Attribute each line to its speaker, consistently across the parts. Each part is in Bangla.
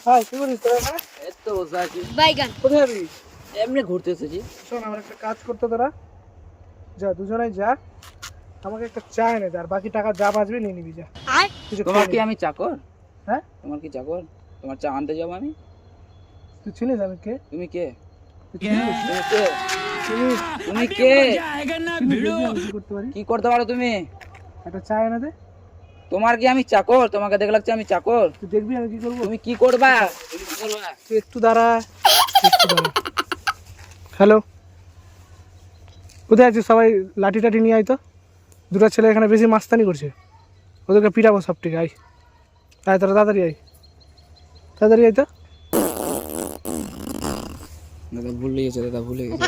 Speaker 1: হাই, কি করিস তোরা এখানে?
Speaker 2: এই তো বসে আছি।
Speaker 3: বাইগান
Speaker 1: কোথায় যাবি?
Speaker 2: এমনি ঘুরতে এসেছি।
Speaker 1: শোন, আমার একটা কাজ করতে তোরা যা, দুজনেই যা, আমাকে একটা চা এনে দে, আর বাকি টাকা যা বাঁচবে নিয়ে নিবি। যা,
Speaker 3: আর
Speaker 1: কিছু
Speaker 2: তোমার
Speaker 1: খেয়ে
Speaker 2: কি
Speaker 1: নিবি।
Speaker 2: আমি চাকর?
Speaker 1: হ্যাঁ,
Speaker 2: তোমার কি চাকর? তোমার চা আনতে যাবো আমি?
Speaker 1: তুই চিনিস আমি কে?
Speaker 2: তুমি কে?
Speaker 1: তুই চিনিস?
Speaker 2: তুমি কে?
Speaker 1: চিনিস?
Speaker 2: তুমি কে?
Speaker 1: চিনিস বলবি আমি কি করতে পারি?
Speaker 2: কি করতে পারো তুমি?
Speaker 1: একটা চা এনে দে,
Speaker 2: তোমার কি আমি চাকর? তোমাকে দেখে লাগছে আমি চাকর।
Speaker 1: তুই দেখবি আমি কি করবো।
Speaker 2: তুমি কি করবা? তুমি কি করবা?
Speaker 1: তুই একটু দাঁড়া, একটু দাঁড়া। হ্যালো, কোথায় আছিস? সবাই লাঠি টাঠি নিয়ে আয় তো। দুটো ছেলে এখানে বেশি মাস্তানি করছে, ওদেরকে পিটাবো সব। ঠিক আয়, আয় তোরা তাড়াতাড়ি আয়, তাড়াতাড়ি আয় তো।
Speaker 2: দাদা ভুলে গেছে, দাদা ভুলে গেছে,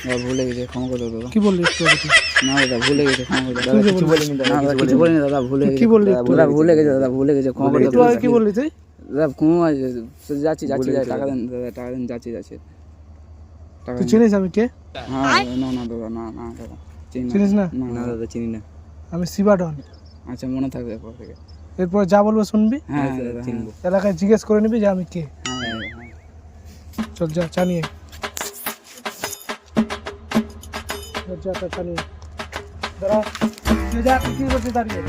Speaker 2: দাদা ভুলে গেছে, ক্ষমা করে দাও দাদা।
Speaker 1: কি বললি একটু আগে তুই?
Speaker 2: না দাদা ভুলে গেছে, ক্ষমা করে দাও।
Speaker 1: তুই যে
Speaker 2: কিছু
Speaker 1: বললি?
Speaker 2: বলিনি দাদা, কিছু বলিনি দাদা, ভুলে
Speaker 1: তুই
Speaker 2: গেছে।
Speaker 1: কি বললি একটু?
Speaker 2: দাদা ভুলে গেছে, দাদা ভুলে গেছে, ক্ষমা করে
Speaker 1: একটু
Speaker 2: দাও।
Speaker 1: আগে কি বললি তুই?
Speaker 2: দাদা ক্ষমা যাচ্ছি যাচ্ছি, টাকা দেন দাদা, টাকা দেন, যাচ্ছি যাচ্ছি। টাকা
Speaker 1: তুই
Speaker 2: দেন।
Speaker 1: চিনিস আমি কে?
Speaker 2: হ্যাঁ না না দাদা, না না দাদা,
Speaker 1: চিনিস না?
Speaker 2: না দাদা চিনি না।
Speaker 1: আমি শিবাডন।
Speaker 2: আচ্ছা মনে থাকবে এরপর থেকে।
Speaker 1: এরপর যা বলবো শুনবি,
Speaker 2: হ্যাঁ দাদা চিনবো।
Speaker 1: এলাকায় জিজ্ঞেস করে নিবি যে আমি কে।
Speaker 2: হ্যাঁ হ্যাঁ।
Speaker 1: চল যা, চা নিয়ে আয়। যা, চা নিয়ে আয়। দাঁড়া, তুই যা, তুই কি করছিস দাঁড়িয়ে?